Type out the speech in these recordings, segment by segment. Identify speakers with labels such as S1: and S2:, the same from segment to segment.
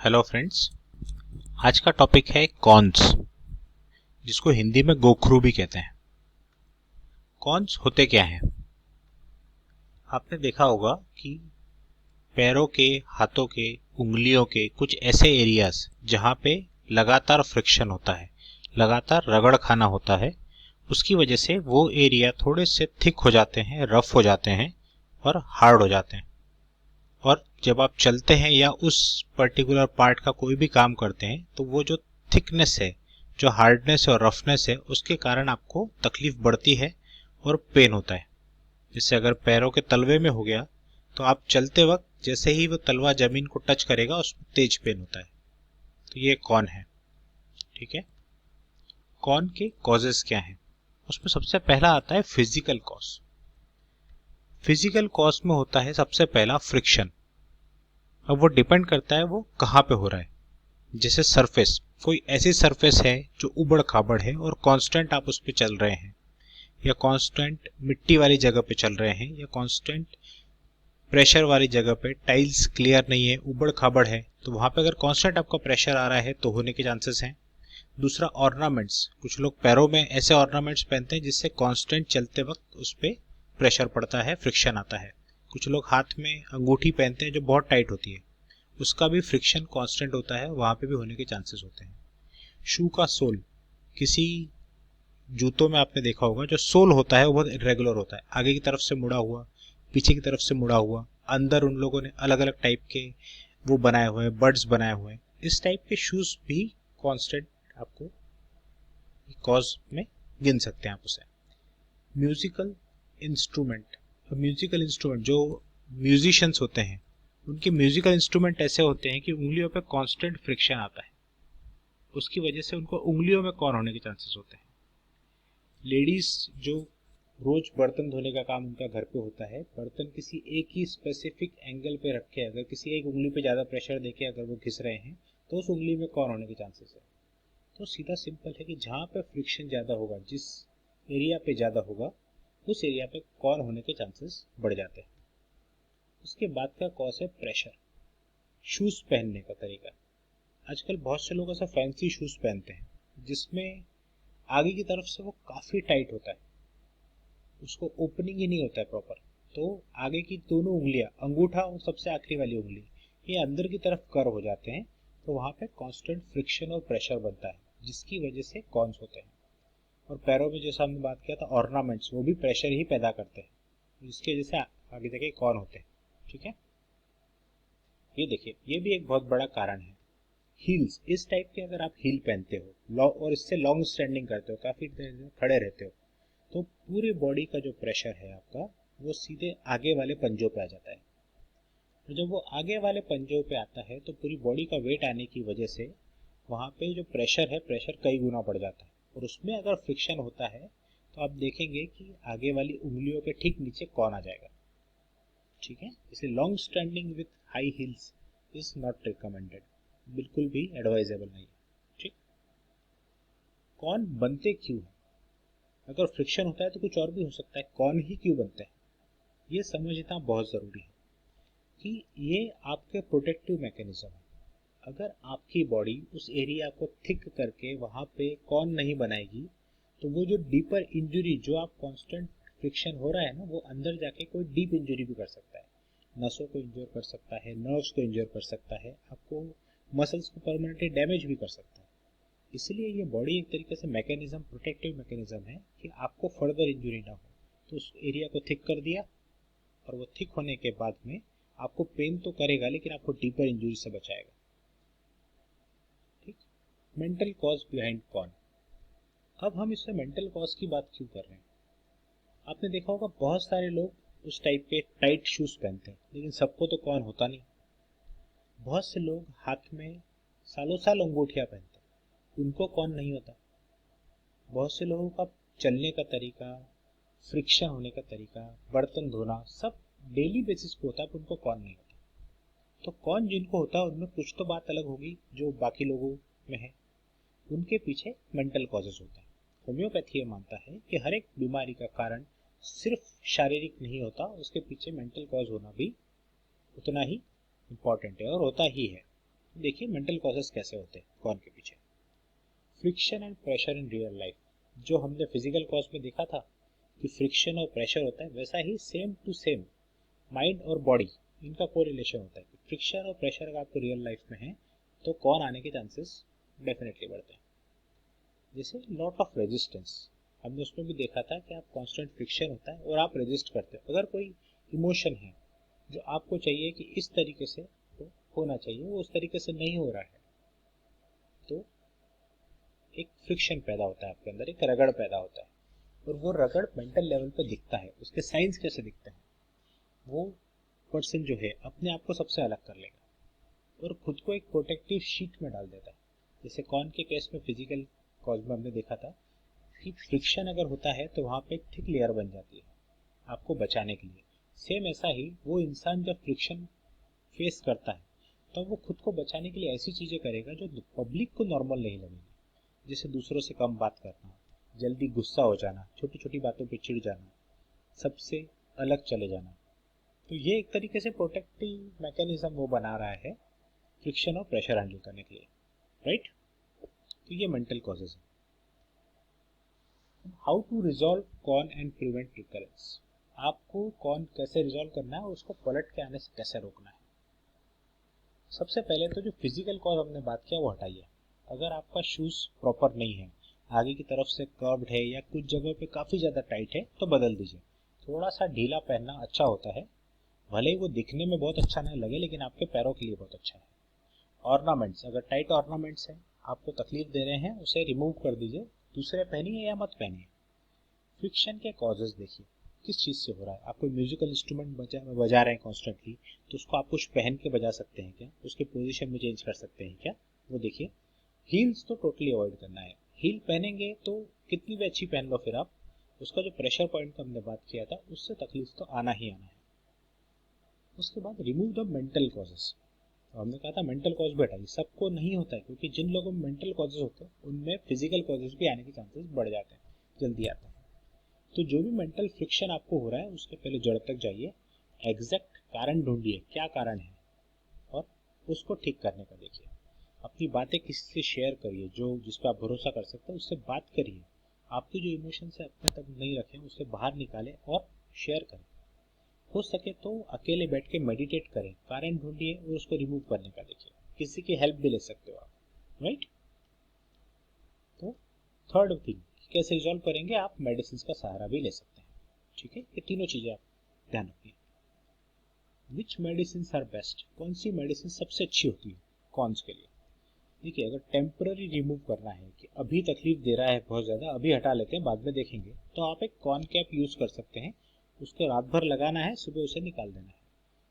S1: Hello friends. आज का topic है कॉन्स, जिसको हिंदी में गोखरू भी कहते हैं। कॉन्स होते क्या हैं? आपने देखा होगा कि पैरों के, हाथों के, उंगलियों के कुछ ऐसे एरियाज जहां पे लगातार फ्रिक्शन होता है, लगातार रगड़ खाना होता है, उसकी वजह से वो एरिया थोड़े से थिक हो जाते हैं, रफ हो जाते हैं और हार्ड हो जाते हैं। और जब आप चलते हैं या उस पर्टिकुलर पार्ट का कोई भी काम करते हैं तो वो जो थिकनेस है, जो हार्डनेस और रफनेस है, उसके कारण आपको तकलीफ बढ़ती है और पेन होता है। जैसे अगर पैरों के तलवे में हो गया तो आप चलते वक्त जैसे ही वो तलवा जमीन को टच करेगा उसमें तेज पेन होता है। तो ये कॉन है। ठीक है। कॉन के कॉजेस क्या हैं? उसमें सबसे पहला आता है फिजिकल कॉज। फिजिकल कॉज में होता है सबसे पहला फ्रिक्शन। अब वो डिपेंड करता है वो कहाँ पे हो रहा है। जैसे सरफेस, कोई ऐसी सरफेस है जो उबड़ खाबड़ है और कांस्टेंट आप उस पे चल रहे हैं, या कांस्टेंट मिट्टी वाली जगह पे चल रहे हैं, या कांस्टेंट प्रेशर वाली जगह पे, टाइल्स क्लियर नहीं है, उबड़ खाबड़ है, तो वहां पे अगर कांस्टेंट आपका प्रेशर आ रहा है तो होने के चांसेस हैं। दूसरा, ऑर्नामेंट्स। कुछ लोग पैरों में ऐसे ऑर्नामेंट्स पहनते हैं जिससे कांस्टेंट चलते वक्त उस पे प्रेशर पड़ता है, फ्रिक्शन आता है। कुछ लोग हाथ में अंगूठी पहनते हैं जो बहुत टाइट होती है, उसका भी फ्रिक्शन कांस्टेंट होता है, वहां पे भी होने के चांसेस होते हैं। शू का सोल, किसी जूतों में आपने देखा होगा जो सोल होता है वो बहुत इरेगुलर होता है, आगे की तरफ से मुड़ा हुआ, पीछे की तरफ से मुड़ा हुआ, अंदर उन लोगों ने अलग अलग टाइप के वो बनाए हुए हैं, बर्ड्स बनाए हुए हैं। इस टाइप के शूज भी कांस्टेंट आपको कॉज में गिन सकते हैं आप उसे। Musical instrument. म्यूजिकल इंस्ट्रूमेंट जो म्यूजिशियंस होते हैं, उनके म्यूजिकल इंस्ट्रूमेंट ऐसे होते हैं कि उंगलियों पे कांस्टेंट फ्रिक्शन आता है, उसकी वजह से उनको उंगलियों में कॉर्न होने के चांसेस होते हैं। लेडीज जो रोज बर्तन धोने का काम उनका घर पे होता है, बर्तन किसी एक ही स्पेसिफिक एंगल पे रख के अगर किसी एक उंगली पे ज्यादा प्रेशर देके अगर वो घिस रहे हैं तो उस उंगली में कॉर्न होने के चांसेस है। तो सीधा सिंपल है कि जहां पे फ्रिक्शन ज्यादा होगा, जिस एरिया पे ज्यादा होगा, उस एरिया पे कॉर्न होने के चांसेस बढ़ जाते हैं। उसके बाद का कॉज है प्रेशर। शूज पहनने का तरीका। आजकल बहुत से लोग ऐसा फैंसी शूज पहनते हैं जिसमें आगे की तरफ से वो काफी टाइट होता है, उसको ओपनिंग ही नहीं होता है प्रॉपर। तो आगे की दोनों उंगलियां, अंगूठा और सबसे आखिरी वाली उंगली, ये अंदर की तरफ कर्व हो जाते हैं, तो वहां पे कांस्टेंट फ्रिक्शन और प्रेशर बनता है, जिसकी वजह से कॉन्स होते हैं। और पैरों में जैसा हमने बात किया था ऑर्नामेंट्स, वो भी प्रेशर ही पैदा करते हैं, जिसकी वजह से आगे जाके कॉन होते हैं। ठीक है। ये देखिए, ये भी एक बहुत बड़ा कारण है। हील्स, इस टाइप के अगर आप हील पहनते हो और इससे लॉन्ग स्टैंडिंग करते हो, काफी देर खड़े रहते हो, तो पूरी बॉडी का जो प्रेशर है आपका, वो सीधे आगे वाले पंजों पे आ जाता है। तो जब वो आगे वाले पंजों पे आता है तो पूरी बॉडी का वेट आने की वजह से वहां पे जो प्रेशर है, प्रेशर कई गुना बढ़ जाता है। और उसमें अगर फ्रिक्शन होता है तो आप देखेंगे कि आगे वाली उंगलियों के ठीक नीचे कौन आ जाएगा। ठीक है। इसलिए long standing with high heels is not recommended, बिल्कुल भी एडवाइजेबल नहीं है। ठीक। कौन बनते क्यों है? अगर फ्रिक्शन होता है तो कुछ और भी हो सकता है, कौन ही क्यों बनते हैं ये समझना बहुत जरूरी है। कि ये आपके प्रोटेक्टिव मैकेनिज्म है। अगर आपकी बॉडी उस एरिया को थिक करके वहां पे कौन नहीं बनाएगी, तो वो जो डीपर इंजरी, जो आप कांस्टेंट फ्रिक्शन हो रहा है ना, वो अंदर जाके कोई डीप इंजरी भी कर सकता है, नसों को इंजर कर सकता है, नर्व्स को इंजर कर सकता है, आपको मसल्स को परमानेंटली डैमेज भी कर सकता है। इसलिए ये बॉडी एक तरीके से मैकेनिज्म, प्रोटेक्टिव मैकेनिज्म है कि आपको फर्दर इंजरी ना हो। तो उस एरिया को थिक कर दिया, और वो थिक होने के बाद में आपको पेन तो करेगा लेकिन आपको डीपर इंजरी से बचाएगा। ठीक। Mental cause behind con. अब हम इसमें मेंटल कॉज की बात क्यों कर रहे हैं? आपने देखा होगा बहुत सारे लोग उस टाइप के टाइट शूज पहनते हैं, लेकिन सबको तो कॉन होता नहीं। बहुत से लोग हाथ में सालों साल अंगूठियां पहनते हैं, उनको कॉन नहीं होता। बहुत से लोगों का चलने का तरीका, फ्रिक्शन होने का तरीका, बर्तन धोना, सब डेली बेसिस पे होता है, पर उनको कौन नहीं होता। तो कौन जिनको होता है उनमें कुछ तो बात अलग होगी जो बाकी लोगों में है, उनके पीछे मेंटल कॉजेस होता है। होम्योपैथी ये मानता है कि हर एक बीमारी का कारण सिर्फ शारीरिक नहीं होता, उसके पीछे मेंटल कॉज होना भी उतना ही इम्पोर्टेंट है और होता ही है। देखिए मेंटल कॉजेस कैसे होते हैं कॉन के पीछे। Friction and pressure in real life, जो हमने फिजिकल कॉज में देखा था कि फ्रिक्शन और प्रेशर होता है, वैसा ही सेम टू सेम माइंड और बॉडी इनका कोरिलेशन होता है। फ्रिक्शन और प्रेशर अगर आपको रियल लाइफ में है तो कौन आने के चांसेस डेफिनेटली बढ़ते हैं। जैसे लॉट ऑफ रेजिस्टेंस, हमने उसमें भी देखा था कि आप कांस्टेंट फ्रिक्शन होता है और आप रेजिस्ट करते हो। अगर कोई इमोशन है जो आपको चाहिए कि इस तरीके से तो होना चाहिए, वो उस तरीके से नहीं हो रहा है, तो एक फ्रिक्शन पैदा होता है आपके अंदर, एक रगड़ पैदा होता है। और वो रगड़ मेंटल लेवल पे दिखता है। उसके साइंस कैसे दिखते हैं, वो पर्सन जो है अपने आप को सबसे अलग कर लेगा और खुद को एक प्रोटेक्टिव शीट में डाल देता है। जैसे कॉन के केस में फिजिकल कॉज में हमने देखा था कि फ्रिक्शन अगर होता है तो वहां पे एक थिक लेयर बन जाती है आपको बचाने के लिए। सेम ऐसा ही वो इंसान जब फ्रिक्शन फेस करता है तो वो खुद को बचाने के लिए ऐसी चीजें करेगा जो पब्लिक को नॉर्मल नहीं लगेगी। जैसे दूसरों से कम बात करना, जल्दी गुस्सा हो जाना, छोटी छोटी बातों पे चिढ़ जाना, सबसे अलग चले जाना। तो ये एक तरीके से प्रोटेक्टिव मैकेनिज्म वो बना रहा है फ्रिक्शन और प्रेशर हैंडल करने के लिए, राइट। तो ये मेंटल कॉजेज है। How to resolve con and prevent recurrence, आपको कॉन कैसे रिजॉल्व करना है और उसको पलट के आने से कैसे रोकना है। सबसे पहले तो जो फिजिकल कॉज हमने बात किया वो हटाइए। अगर आपका शूज प्रॉपर नहीं है, आगे की तरफ से कर्व्ड है या कुछ जगह पे काफी ज्यादा टाइट है, तो बदल दीजिए। थोड़ा सा ढीला पहनना अच्छा होता है, भले ही वो दिखने में बहुत अच्छा नहीं लगे लेकिन आपके पैरों के लिए बहुत अच्छा है। ऑर्नामेंट्स, अगर टाइट ऑर्नामेंट्स हैं आपको तकलीफ दे रहे हैं, उसे रिमूव कर दीजिए, दूसरे पहनिए या मत पहनिए। फ्रिक्शन के कॉजेज देखिए, किस चीज़ से हो रहा है। आप कोई म्यूजिकल इंस्ट्रूमेंट बजा रहे हैं कॉन्स्टेंटली, तो उसको आप कुछ पहन के बजा सकते हैं क्या, उसके पोजीशन में चेंज कर सकते हैं क्या, वो देखिए। हील्स तो टोटली अवॉइड करना है। हील पहनेंगे तो कितनी भी अच्छी पहन लो, फिर आप उसका जो प्रेशर पॉइंट का हमने बात किया था उससे तकलीफ तो आना ही आना है। उसके बाद रिमूव द मेंटल कॉजेज, हमने कहा था मेंटल कॉज भी हटाइए। सबको नहीं होता है, क्योंकि जिन लोगों में मेंटल कॉजेज होते हैं उनमें फिजिकल कॉजेज भी आने के चांसेस बढ़ जाते हैं, जल्दी आते हैं। तो जो भी मेंटल फ्रिक्शन आपको हो रहा है उसके पहले जड़ तक जाइए, एग्जैक्ट कारण ढूंढिए, क्या कारण है, और उसको ठीक करने का देखिए। अपनी बातें किसी से शेयर करिए, जो जिस पर आप भरोसा कर सकते हैं उससे बात करिए। आपके जो इमोशंस है अपने तक नहीं रखें, उससे बाहर निकालें और शेयर करें। हो सके तो अकेले बैठ के मेडिटेट करें, कारण ढूंढिए और उसको रिमूव करने का देखिए। किसी की हेल्प भी ले सकते हो आप, राइट। तो थर्ड थिंग, कैसे रिजॉल्व करेंगे, आप मेडिसिन का सहारा भी ले सकते हैं, ठीक है। ये तीनों चीजें आप ध्यान रखिए। विच मेडिसिन आर बेस्ट, कौन सी मेडिसिन सबसे अच्छी होती है कॉन्स के लिए। देखिए, अगर टेम्पररी रिमूव करना है कि अभी तकलीफ दे रहा है बहुत ज़्यादा, अभी हटा लेते हैं बाद में देखेंगे, तो आप एक कॉर्न कैप यूज़ कर सकते हैं। उसको रात भर लगाना है, सुबह उसे निकाल देना है,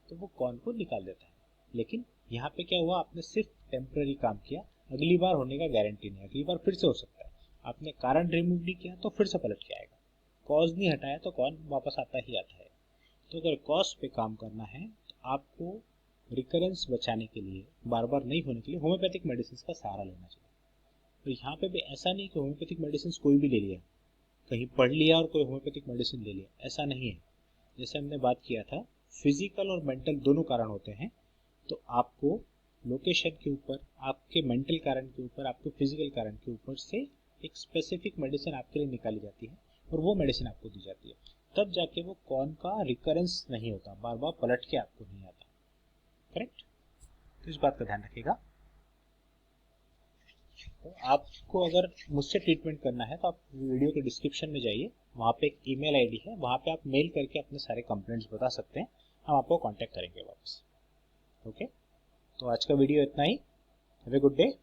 S1: तो वो कॉर्न को निकाल देता है। लेकिन यहाँ पे क्या हुआ, आपने सिर्फ टेम्पररी काम किया, अगली बार होने का गारंटी नहीं, अगली बार फिर से हो सकता है। आपने कारण रिमूव नहीं किया तो फिर से पलट के आएगा। कॉज नहीं हटाया तो कॉर्न वापस आता ही आता है। तो अगर कॉज पे काम करना है तो आपको रिकरेंस बचाने के लिए, बार बार नहीं होने के लिए, होम्योपैथिक मेडिसिन का सहारा लेना चाहिए। तो यहाँ पे भी ऐसा नहीं कि होम्योपैथिक मेडिसिन कोई भी ले लिया, कहीं पढ़ लिया और कोई होम्योपैथिक मेडिसिन ले लिया, ऐसा नहीं है। जैसे हमने बात किया था, फिजिकल और मेंटल दोनों कारण होते हैं। तो आपको लोकेशन के ऊपर, आपके मेंटल कारण के ऊपर, आपके फिजिकल कारण के ऊपर से एक स्पेसिफिक मेडिसिन आपके लिए निकाली जाती है और वो मेडिसिन आपको दी जाती है। तब जाके वो कॉन का रिकरेंस नहीं होता, बार बार पलट के आपको नहीं आता, करेक्ट। तो इस बात का ध्यान रखिएगा। तो आपको अगर मुझसे ट्रीटमेंट करना है तो आप वीडियो के डिस्क्रिप्शन में जाइए, वहाँ पे एक ईमेल आईडी है, वहाँ पे आप मेल करके अपने सारे कंप्लेंट्स बता सकते हैं, हम आपको कांटेक्ट करेंगे वापस। ओके, तो आज का वीडियो इतना ही। Have a good day.